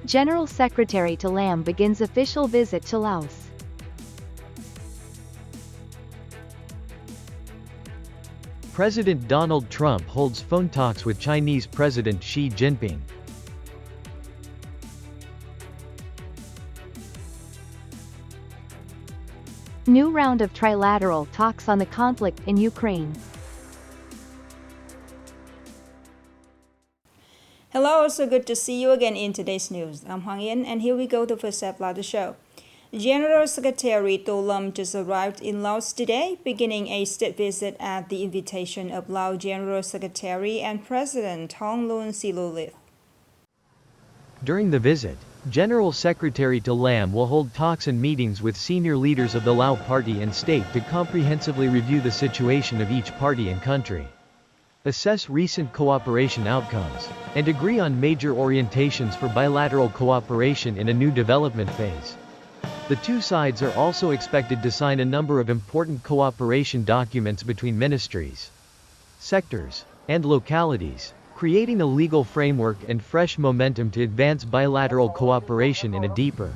General Secretary Tô Lâm begins official visit to Laos. President Donald Trump holds phone talks with Chinese President Xi Jinping. New round of trilateral talks on the conflict in Ukraine. Hello, so good to see you again in today's news. I'm Hinh, and here we go to the first step of the show. General Secretary Tô Lâm just arrived in Laos today, beginning a state visit at the invitation of Lao General Secretary and President Thong Loun Silurit. During the visit, General Secretary Tô Lâm will hold talks and meetings with senior leaders of the Lao party and state to comprehensively review the situation of each party and country, assess recent cooperation outcomes, and agree on major orientations for bilateral cooperation in a new development phase. The two sides are also expected to sign a number of important cooperation documents between ministries, sectors, and localities, creating a legal framework and fresh momentum to advance bilateral cooperation in a deeper,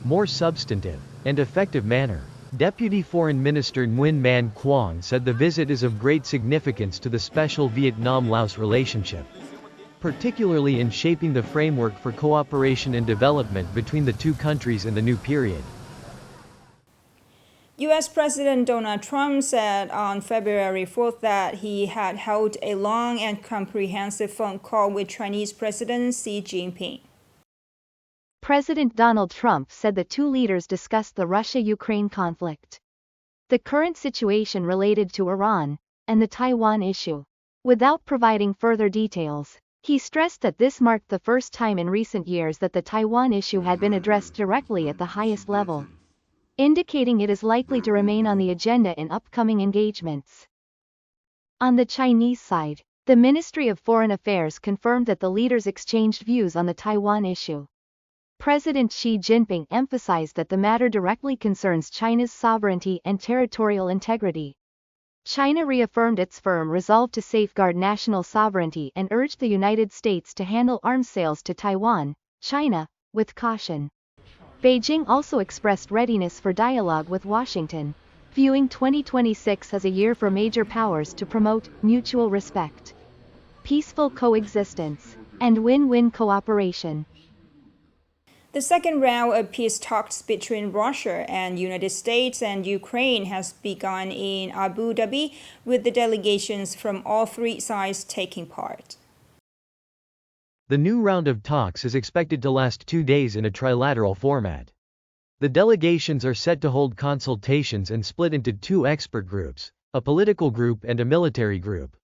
more substantive, and effective manner. Deputy Foreign Minister Nguyen Man Quang said the visit is of great significance to the special Vietnam-Laos relationship, particularly in shaping the framework for cooperation and development between the two countries in the new period. U.S. President Donald Trump said on February 4th that he had held a long and comprehensive phone call with Chinese President Xi Jinping. President Donald Trump said the two leaders discussed the Russia-Ukraine conflict, the current situation related to Iran, and the Taiwan issue. Without providing further details, he stressed that this marked the first time in recent years that the Taiwan issue had been addressed directly at the highest level, indicating it is likely to remain on the agenda in upcoming engagements. On the Chinese side, the Ministry of Foreign Affairs confirmed that the leaders exchanged views on the Taiwan issue. President Xi Jinping emphasized that the matter directly concerns China's sovereignty and territorial integrity. China reaffirmed its firm resolve to safeguard national sovereignty and urged the United States to handle arms sales to Taiwan, China, with caution. Beijing also expressed readiness for dialogue with Washington, viewing 2026 as a year for major powers to promote mutual respect, peaceful coexistence, and win-win cooperation. The second round of peace talks between Russia and United States and Ukraine has begun in Abu Dhabi, with the delegations from all three sides taking part. The new round of talks is expected to last 2 days in a trilateral format. The delegations are set to hold consultations and split into two expert groups, a political group and a military group.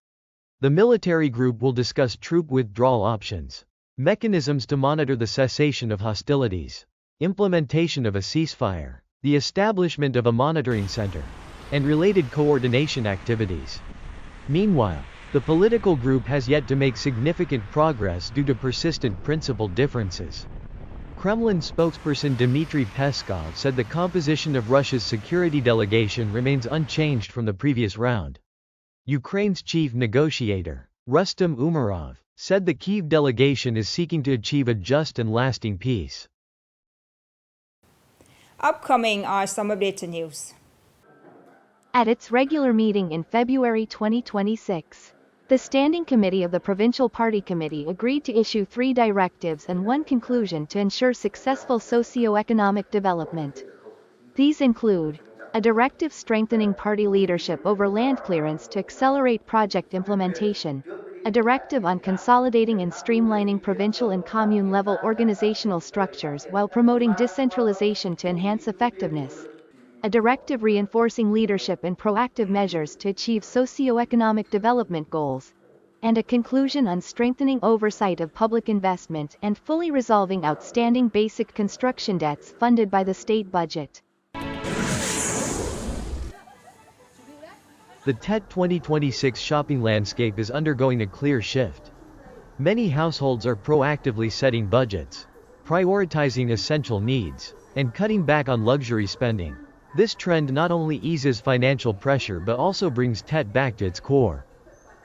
The military group will discuss troop withdrawal options, mechanisms to monitor the cessation of hostilities, implementation of a ceasefire, the establishment of a monitoring center, and related coordination activities. Meanwhile, the political group has yet to make significant progress due to persistent principal differences. Kremlin spokesperson Dmitry Peskov said the composition of Russia's security delegation remains unchanged from the previous round. Ukraine's chief negotiator, Rustem Umerov, said the Kyiv delegation is seeking to achieve a just and lasting peace. Upcoming are some updated news. At its regular meeting in February 2026, the Standing Committee of the Provincial Party Committee agreed to issue 3 directives and 1 conclusion to ensure successful socio-economic development. These include a directive strengthening party leadership over land clearance to accelerate project implementation, a directive on consolidating and streamlining provincial and commune-level organizational structures while promoting decentralization to enhance effectiveness, a directive reinforcing leadership and proactive measures to achieve socio-economic development goals, and a conclusion on strengthening oversight of public investment and fully resolving outstanding basic construction debts funded by the state budget. The Tet 2026 shopping landscape is undergoing a clear shift. Many households are proactively setting budgets, prioritizing essential needs, and cutting back on luxury spending. This trend not only eases financial pressure but also brings Tet back to its core,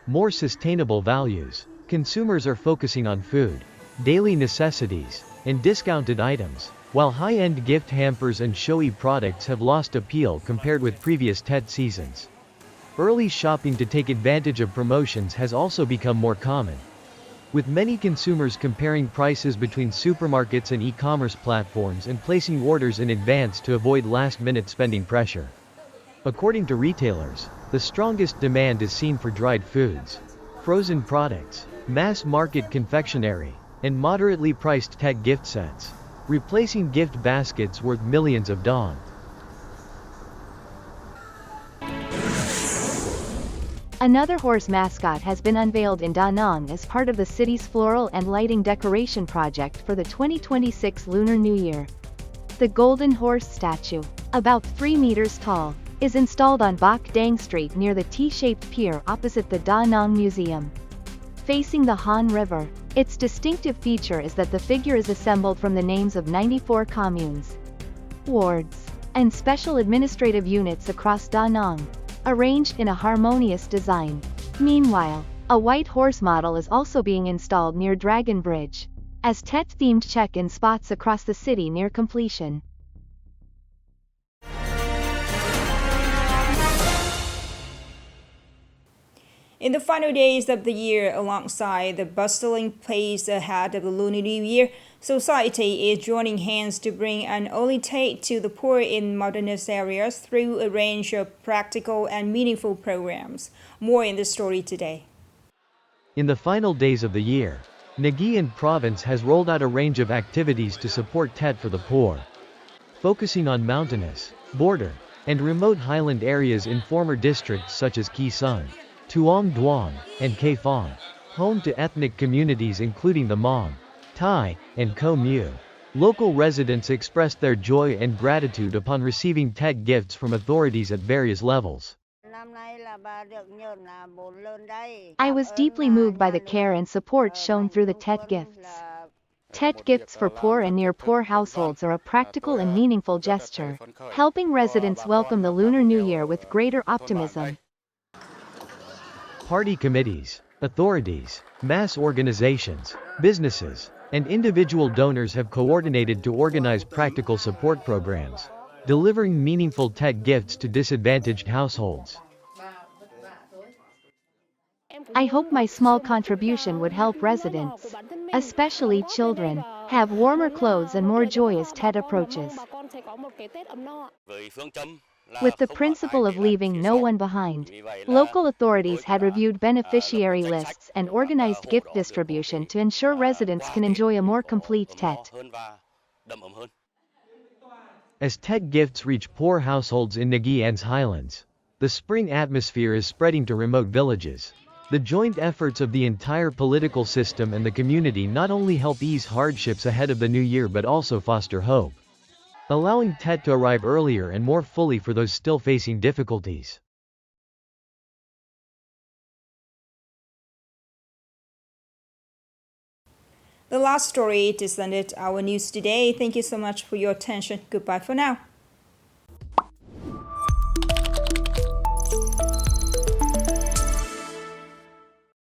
more sustainable values. Consumers are focusing on food, daily necessities, and discounted items, while high-end gift hampers and showy products have lost appeal compared with previous Tet seasons. Early shopping to take advantage of promotions has also become more common, with many consumers comparing prices between supermarkets and e-commerce platforms and placing orders in advance to avoid last-minute spending pressure. According to retailers, the strongest demand is seen for dried foods, frozen products, mass-market confectionery, and moderately priced Tet gift sets, replacing gift baskets worth millions of dong. Another horse mascot has been unveiled in Da Nang as part of the city's floral and lighting decoration project for the 2026 Lunar New Year. The golden horse statue, about 3 meters tall, is installed on Bak Dang Street near the T-shaped pier opposite the Da Nang Museum. Facing the Han River, its distinctive feature is that the figure is assembled from the names of 94 communes, wards, and special administrative units across Da Nang, arranged in a harmonious design. Meanwhile, a white horse model is also being installed near Dragon Bridge, as Tet-themed check-in spots across the city near completion. In the final days of the year, alongside the bustling pace ahead of the Lunar New Year, society is joining hands to bring an early Tet to the poor in mountainous areas through a range of practical and meaningful programs. More in the story today. In the final days of the year, Nghệ An province has rolled out a range of activities to support Tet for the poor, focusing on mountainous, border, and remote highland areas in former districts such as Kỳ Sơn, Tuong Duong, and Khe Phong, home to ethnic communities including the Hmong, Thai, and Khmer Mu. Local residents expressed their joy and gratitude upon receiving Tet gifts from authorities at various levels. I was deeply moved by the care and support shown through the Tet gifts. Tet gifts for poor and near-poor households are a practical and meaningful gesture, helping residents welcome the Lunar New Year with greater optimism. Party committees, authorities, mass organizations, businesses, and individual donors have coordinated to organize practical support programs, delivering meaningful Tet gifts to disadvantaged households. I hope my small contribution would help residents, especially children, have warmer clothes and more joy as Tet approaches. With the principle of leaving no one behind, local authorities had reviewed beneficiary lists and organized gift distribution to ensure residents can enjoy a more complete Tet. As Tet gifts reach poor households in Nghệ An's highlands, the spring atmosphere is spreading to remote villages. The joint efforts of the entire political system and the community not only help ease hardships ahead of the new year but also foster hope, allowing Tet to arrive earlier and more fully for those still facing difficulties. The last story just ended our news today. Thank you so much for your attention. Goodbye for now.